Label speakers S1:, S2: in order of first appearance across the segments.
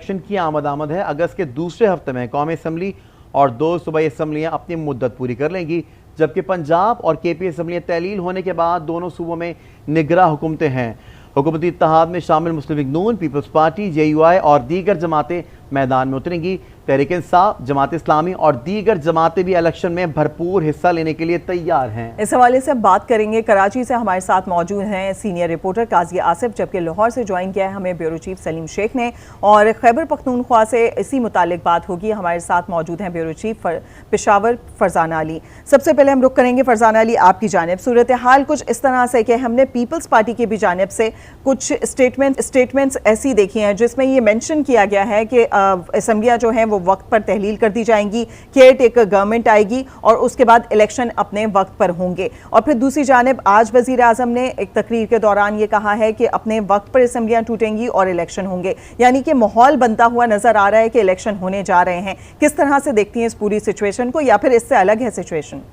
S1: Election की आमद है। अगस्त के दूसरे हफ्ते में कौमी असम्बली और 2 सूबाई असम्बलियाँ अपनी मुद्दत पूरी कर लेंगी, जबकि पंजाब और KP असम्बलियाँ तहलील होने के बाद दोनों सूबों में निगरां हुकूमतें हैं। हुकूमती इत्तेहाद में शामिल मुस्लिम लीग नून, पीपल्स पार्टी, JUI और दीगर जमातें मैदान में उतरेंगी। तहरीक इंसाफ, जमात इस्लामी और दीगर जमातें भी इलेक्शन में भरपूर हिस्सा लेने के लिए तैयार हैं।
S2: इस हवाले से बात करेंगे। कराची से हमारे साथ मौजूद हैं सीनियर रिपोर्टर काजी आसिफ, जबकि लाहौर से ज्वाइन किया है हमें ब्यूरो चीफ सलीम शेख ने, और खैबर पख्तूनख्वा से इसी मुतालिक बात होगी। हमारे साथ मौजूद हैं ब्यूरो चीफ पेशावर फरजाना अली। सबसे पहले हम रुख करेंगे फरजाना अली आपकी जानिब। सूरत हाल कुछ इस तरह से कि हमने पीपल्स पार्टी की भी जानिब से कुछ स्टेटमेंट्स ऐसी देखी हैं जिसमें ये मेंशन किया गया है कि असम्बलियाँ जो हैं वो वक्त पर तहलील कर दी जाएंगी, केयर टेकर गवर्नमेंट आएगी और उसके बाद इलेक्शन अपने वक्त पर होंगे। और फिर दूसरी जानिब आज वजीर आजम ने एक तकरीर के दौरान ये कहा है कि अपने वक्त पर असम्बलियाँ टूटेंगी और इलेक्शन होंगे, यानी कि माहौल बनता हुआ नजर आ रहा है कि इलेक्शन होने जा रहे हैं। किस तरह से देखती हैं इस पूरी सिचुएशन को, या फिर इससे अलग है सिचुएशन?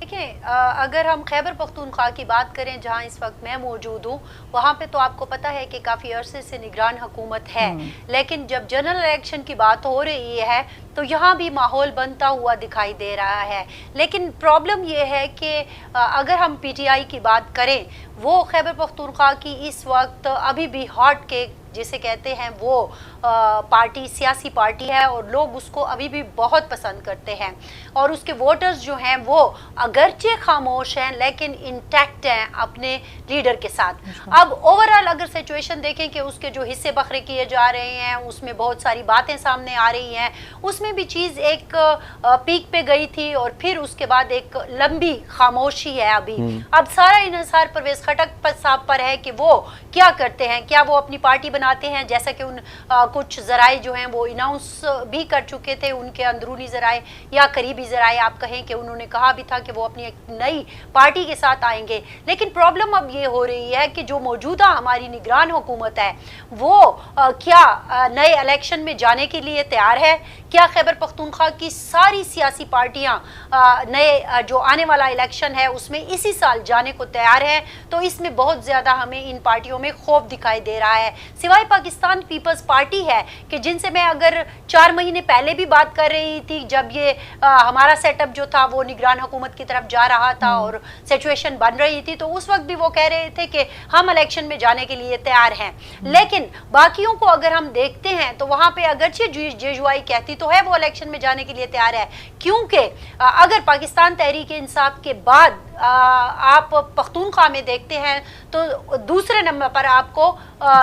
S3: देखिए, अगर हम खैबर पख्तूनख्वा की बात करें जहां इस वक्त मैं मौजूद हूं, वहां पे तो आपको पता है कि काफ़ी अरसे से निगरान हुकूमत है, लेकिन जब जनरल इलेक्शन की बात हो रही है तो यहाँ भी माहौल बनता हुआ दिखाई दे रहा है। लेकिन प्रॉब्लम ये है कि अगर हम PTI की बात करें, वो खैबर पख्तूनख्वा की इस वक्त अभी भी हॉट केक जिसे कहते हैं वो पार्टी, सियासी पार्टी है और लोग उसको अभी भी बहुत पसंद करते हैं और उसके वोटर्स जो हैं वो अगरचे खामोश हैं लेकिन इंटैक्ट हैं अपने लीडर के साथ। अब ओवरऑल अगर सिचुएशन देखें कि उसके जो हिस्से बखरे किए जा रहे हैं उसमें बहुत सारी बातें सामने आ रही हैं, उसमें भी चीज़ एक पीक पे गई थी और फिर उसके बाद एक लंबी खामोशी है अभी। अब सारा इन्हिसार परवेज खटक साहब पर है कि वो क्या करते हैं, क्या वो अपनी पार्टी बनाते हैं, जैसा कि उन कुछ जराए जो हैं वो अनाउंस भी कर चुके थे, उनके अंदरूनी जराए या करीबी जराए आप कहें कि उन्होंने कहा भी था कि वो अपनी एक नई पार्टी के साथ आएंगे। लेकिन प्रॉब्लम अब ये हो रही है कि जो मौजूदा हमारी निगरान हुकूमत है वो क्या नए इलेक्शन में जाने के लिए तैयार है? क्या खैबर पख्तूनख्वा की सारी सियासी पार्टियां नए जो आने वाला इलेक्शन है उसमें इसी साल जाने को तैयार है? तो इसमें बहुत ज़्यादा हमें इन पार्टियों में खौफ दिखाई दे रहा है। सिवाय पाकिस्तान पीपल्स पार्टी है कि जिनसे मैं अगर 4 महीने पहले भी बात कर रही थी, जब ये हमारा सेटअप जो था वो निगरान हुकूमत की तरफ जा रहा था और सिचुएशन बन रही थी, तो उस वक्त भी वो कह रहे थे कि हम इलेक्शन में जाने के लिए तैयार हैं। लेकिन बाकियों को अगर हम देखते हैं तो वहाँ पे अगरचे JUI कहती तो है वो इलेक्शन में जाने के लिए तैयार है, क्योंकि अगर पाकिस्तान तहरीक इंसाफ के बाद आप पख्तूनख्वा में देखते हैं तो दूसरे नंबर पर आपको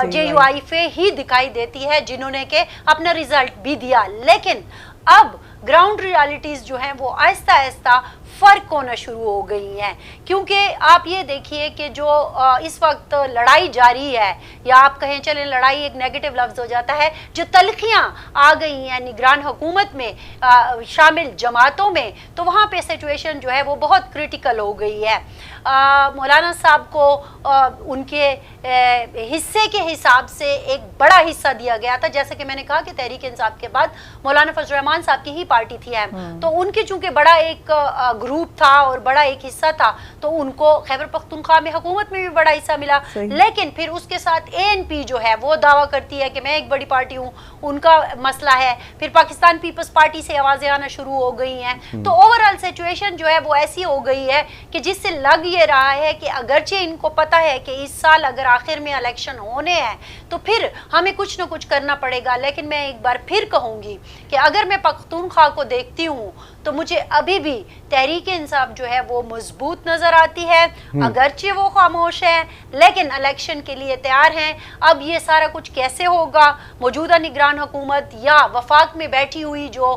S3: JUI ही दिखाई देती है, जिन्होंने के अपना रिजल्ट भी दिया। लेकिन अब ग्राउंड रियलिटीज़ जो हैं वो आहिस्ता आहिस्ता फ़र्क होना शुरू हो गई हैं, क्योंकि आप ये देखिए कि जो इस वक्त लड़ाई जारी है, या आप कहें चलें लड़ाई एक नेगेटिव लफ्ज़ हो जाता है, जो तलखियाँ आ गई हैं निगरान हुकूमत में शामिल जमातों में, तो वहाँ पे सिचुएशन जो है वो बहुत क्रिटिकल हो गई है। मौलाना साहब को उनके हिस्से के हिसाब से एक बड़ा हिस्सा दिया गया था, जैसे कि मैंने कहा कि तहरीक इंसाफ के बाद मौलाना फजल रहमान साहब की ही पार्टी थी तो उनके चूंकि बड़ा एक ग्रुप था और बड़ा एक हिस्सा था, तो उनको खैबर पख्तूनख्वा में हुकूमत में भी बड़ा हिस्सा मिला। लेकिन फिर उसके साथ ANP जो है वो दावा करती है कि मैं एक बड़ी पार्टी हूँ, उनका मसला है। फिर पाकिस्तान पीपल्स पार्टी से आवाज़ें आना शुरू हो गई हैं। तो ओवरऑल सिचुएशन जो है वो ऐसी हो गई है कि जिससे लग ये रहा है कि अगरचे इनको पता है कि इस साल अगर आखिर में इलेक्शन होने हैं तो फिर हमें कुछ ना कुछ करना पड़ेगा। लेकिन मैं एक बार फिर कहूँगी कि अगर मैं पख्तूनख्वा को देखती हूँ तो मुझे अभी भी तहरीक इंसाफ जो है वो मजबूत नजर आती है, अगरचे वो खामोश है लेकिन इलेक्शन के लिए तैयार हैं। अब ये सारा कुछ कैसे होगा, मौजूदा निगरान हुकूमत या वफाक में बैठी हुई जो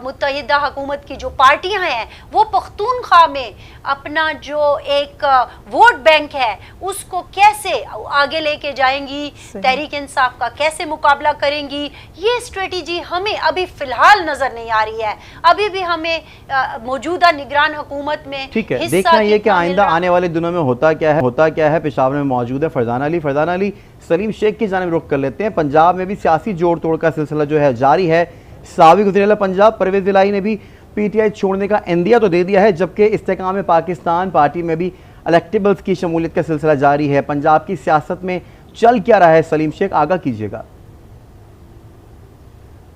S3: मुत्तहिदा हुकूमत की जो पार्टियां हैं वो पख्तूनख्वा में अपना जो एक वोट बैंक है उसको कैसे आगे लेके जाएंगी, तहरीक इंसाफ का कैसे मुकाबला करेंगी, ये स्ट्रेटेजी हमें अभी फिलहाल नजर नहीं आ रही है। अभी भी हमें मौजूदा निगरान हुकूमत में
S1: ठीक है, देखना ये कि आइंदा आने वाले दिनों में होता क्या है। पेशावर में मौजूद है फरजाना अली। सलीम शेख की जानिब रुख कर लेते हैं। पंजाब में भी सियासी जोड़ तोड़ का सिलसिला जो है जारी है। साबिक वज़ीर-ए-आला पंजाब परवेज इलाही ने भी PTI छोड़ने का इंदिया तो दे दिया है, जबकि इस्तेकाम पाकिस्तान पार्टी में भी इलेक्टेबल्स की शमूलियत का सिलसिला जारी है। पंजाब की सियासत में चल क्या रहा है, सलीम शेख आगाह कीजिएगा।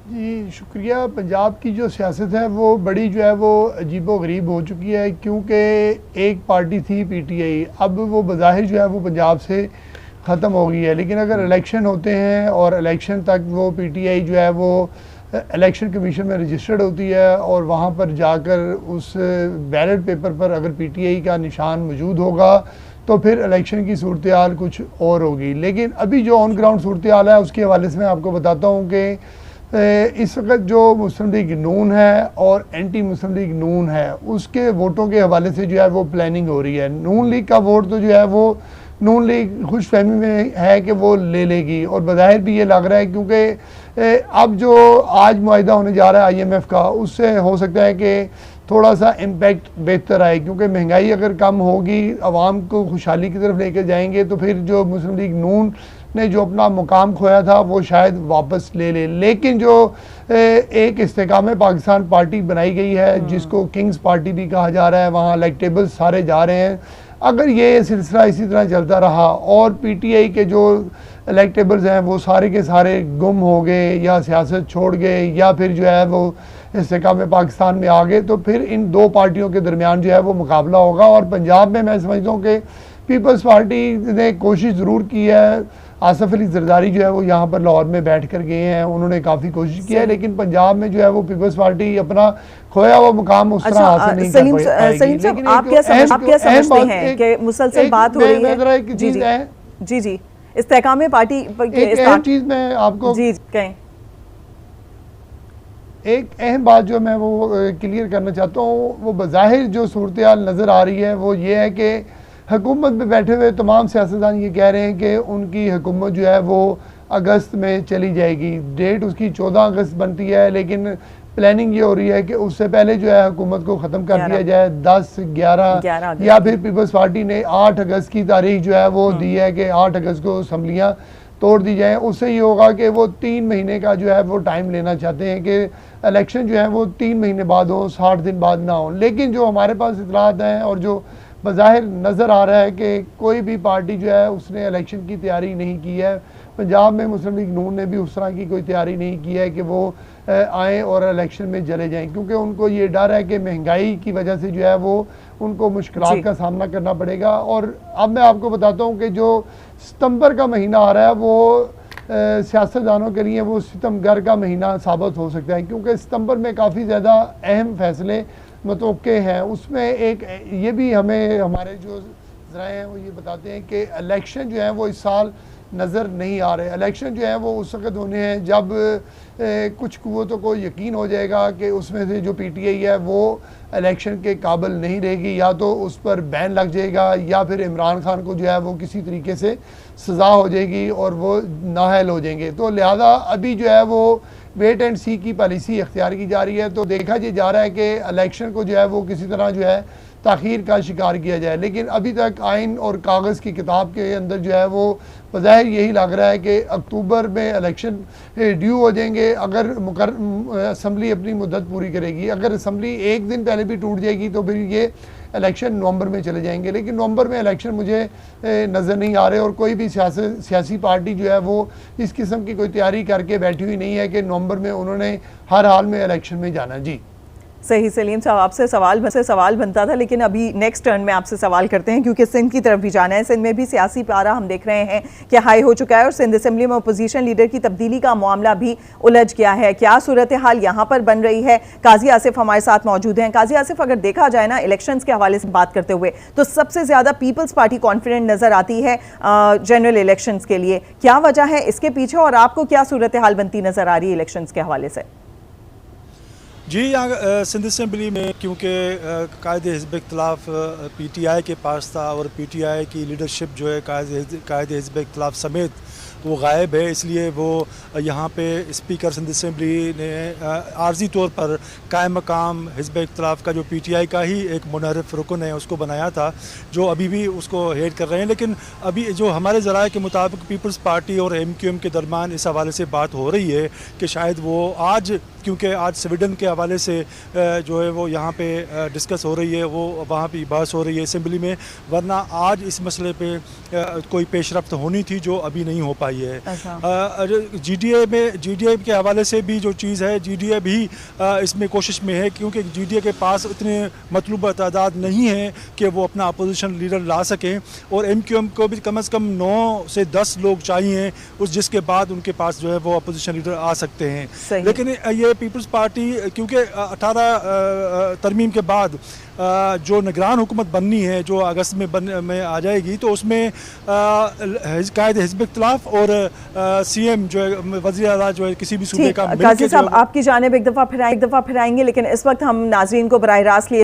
S4: जी शुक्रिया। पंजाब की जो सियासत है वो बड़ी जो है वो अजीबो गरीब हो चुकी है, क्योंकि एक पार्टी थी पीटीआई, अब वो बज़ाहिर जो है वो पंजाब से ख़त्म हो गई है। लेकिन अगर इलेक्शन होते हैं और इलेक्शन तक वो पीटीआई जो है वो इलेक्शन कमीशन में रजिस्टर्ड होती है और वहाँ पर जाकर उस बैलेट पेपर पर अगर पीटीआई का निशान मौजूद होगा तो फिर इलेक्शन की सूरत हाल कुछ और होगी। लेकिन अभी जो ऑन ग्राउंड सूरत हाल है उसके हवाले से मैं आपको बताता हूँ कि इस वक्त जो मुस्लिम लीग नून है और एंटी मुस्लिम लीग नून है उसके वोटों के हवाले से जो है वो प्लानिंग हो रही है। नून लीग का वोट तो जो है वो नून लीग खुश फहमी में है कि वो ले लेगी, और बज़ाहिर भी ये लग रहा है क्योंकि अब जो आज मुआहिदा होने जा रहा है IMF का, उससे हो सकता है कि थोड़ा सा इम्पैक्ट बेहतर आए, क्योंकि महंगाई अगर कम होगी, आवाम को खुशहाली की तरफ लेकर जाएंगे तो फिर जो मुस्लिम लीग नून ने जो अपना मुकाम खोया था वो शायद वापस ले ले। लेकिन जो एक इस्तेकाम पाकिस्तान पार्टी बनाई गई है जिसको किंग्स पार्टी भी कहा जा रहा है, वहाँ इलेक्टेबल्स सारे जा रहे हैं। अगर ये सिलसिला इसी तरह चलता रहा और पीटीआई के जो इलेक्टेबल्स हैं वो सारे के सारे गुम हो गए या सियासत छोड़ गए या फिर जो है वो इस्तेकाम पाकिस्तान में आ गए, तो फिर इन दो पार्टियों के दरमियान जो है वो मुकाबला होगा। और पंजाब में मैं समझता हूँ कि पीपल्स पार्टी ने कोशिश ज़रूर की है। आसफ अली जरदारी जो है वो यहाँ पर लाहौर में बैठ कर गए हैं, उन्होंने काफ़ी कोशिश की है, लेकिन पंजाब में जो है वो पीपल्स पार्टी अपना खोया हुआ मुकाम उस तरह हासिल नहीं कर पाएगी।
S2: सलीम साहब, आप क्या समझते हैं कि मुसलसल बात हो रही है? जी जी, इस्तेकाम पार्टी
S4: एक अहम चीज़ मैं आपको
S2: जी कहें,
S4: एक अहम बात जो मैं वो क्लियर करना चाहता हूँ, वो बज़ाहिर जो सूरत हाल नज़र आ रही है वो ये है कि हुकूमत में बैठे हुए तमाम सियासतदान ये कह रहे हैं कि उनकी हुकूमत जो है वो अगस्त में चली जाएगी। डेट उसकी 14 अगस्त बनती है, लेकिन प्लानिंग ये हो रही है कि उससे पहले जो है हुकूमत को ख़त्म कर दिया जाए 10, 11 या फिर पीपल्स पार्टी ने 8 अगस्त की तारीख जो है वो दी है कि 8 अगस्त को असम्बलियाँ तोड़ दी जाएँ। उससे ये होगा कि वो 3 महीने का जो है वो टाइम लेना चाहते हैं कि इलेक्शन जो है वो 3 महीने बाद हो, 60 दिन बाद ना हो। लेकिन जो हमारे पास इतलात हैं और जो बज़ाहिर नज़र आ रहा है कि कोई भी पार्टी जो है उसने इलेक्शन की तैयारी नहीं की है। पंजाब में मुस्लिम लीग नून ने भी उस तरह की कोई तैयारी नहीं की है कि वो आएँ और इलेक्शन में चले जाएं, क्योंकि उनको ये डर है कि महंगाई की वजह से जो है वो उनको मुश्किलात का सामना करना पड़ेगा। और अब मैं आपको बताता हूँ कि जो सितंबर का महीना आ रहा है वो सियासतदानों के लिए वो सितमगर का महीना साबित हो सकता है, क्योंकि सितंबर में काफ़ी ज़्यादा अहम फैसले मतवक्के हैं। उसमें एक ये भी हमें हमारे जो ज़राए हैं वो ये बताते हैं कि इलेक्शन जो है वो इस साल नज़र नहीं आ रहे। इलेक्शन जो है वो उस वक्त होने हैं जब कुछ कुव्वतों को यकीन हो जाएगा कि उसमें से जो पीटीआई है वो इलेक्शन के काबिल नहीं रहेगी, या तो उस पर बैन लग जाएगा या फिर इमरान खान को जो है वो किसी तरीके से सज़ा हो जाएगी और वो नाअहल हो जाएंगे। तो लिहाजा अभी जो है वो वेट एंड सी की पॉलिसी अख्तियार की जा रही है। तो देखा ये जा रहा है कि इलेक्शन को जो है वो किसी तरह जो है ताख़ीर का शिकार किया जाए, लेकिन अभी तक आइन और कागज़ की किताब के अंदर जो है वो बज़ाहिर यही लग रहा है कि अक्टूबर में इलेक्शन ड्यू हो जाएंगे अगर असम्बली अपनी मुद्दत पूरी करेगी। अगर असम्बली एक दिन पहले भी टूट जाएगी तो फिर ये इलेक्शन नवंबर में चले जाएंगे, लेकिन नवंबर में इलेक्शन मुझे नज़र नहीं आ रहे और कोई भी सियासी पार्टी जो है वो इस किस्म की कोई तैयारी करके बैठी हुई नहीं है कि नवंबर में उन्होंने हर हाल में इलेक्शन में जाना। जी
S2: सही सलीम साहब, आपसे सवाल बनता था, लेकिन अभी नेक्स्ट टर्न में आपसे सवाल करते हैं क्योंकि सिंध की तरफ भी जाना है। सिंध में भी सियासी पारा हम देख रहे हैं कि हाई हो चुका है और सिंध असेंबली में अपोजिशन लीडर की तब्दीली का मामला भी उलझ गया है। क्या सूरत हाल यहाँ पर बन रही है? काजी आसिफ हमारे साथ मौजूद हैं। काजी आसिफ, अगर देखा जाए ना इलेक्शंस के हवाले से बात करते हुए तो सबसे ज़्यादा पीपल्स पार्टी कॉन्फिडेंट नज़र आती है जनरल इलेक्शंस के लिए। क्या वजह है इसके पीछे और आपको क्या सूरत हाल बनती नज़र आ रही है इलेक्शंस के हवाले से?
S5: जी, यहाँ सिंध असम्बली में क्योंकि कायदे हिज़्ब इख्तिलाफ पीटीआई के पास था और पीटीआई की लीडरशिप जो है कायदे हिज़्ब इख्तिलाफ समेत वो गायब है, इसलिए वो यहाँ पे स्पीकर सिंध असम्बली ने आर्जी तौर पर कायम मकाम हिज़्ब इख्तिलाफ का जो पीटीआई का ही एक मुनहरफ रुकन है उसको बनाया था, जो अभी भी उसको हेड कर रहे हैं। लेकिन अभी जो हमारे ज़राए के मुताबिक पीपल्स पार्टी और MQM के दरमियान इस हवाले से बात हो रही है कि शायद वो आज, क्योंकि आज स्वीडन के हवाले से जो है वो यहाँ पे डिस्कस हो रही है, वो वहाँ पे बहस हो रही है असम्बली में, वरना आज इस मसले पे कोई पेशरफ्त होनी थी जो अभी नहीं हो पाई आई है।
S2: अच्छा।
S5: GDA के हवाले से भी जो चीज़ है, GDA भी इसमें कोशिश में है, क्योंकि GDA के पास इतने मतलूबा तादाद नहीं है कि वो अपना अपोजिशन लीडर ला सकें, और MQM को भी कम से कम 9 से 10 लोग चाहिए जिसके बाद उनके पास जो है वो अपोजिशन लीडर आ सकते हैं। लेकिन ये पीपल्स पार्टी, क्योंकि 18 तरमीम के बाद जो निगरान हुकूमत बननी है, जो अगस्त में आ जाएगी, तो उसमें कायदे हिज़्ब इख्तिलाफ और CM जो है, वज़ीर आला जो है किसी भी सूबे का,
S2: काजी साहब आपकी जानिब एक दफ़ा फिर आएंगे, लेकिन इस वक्त हम नाज़रीन को बराह रास्त लिए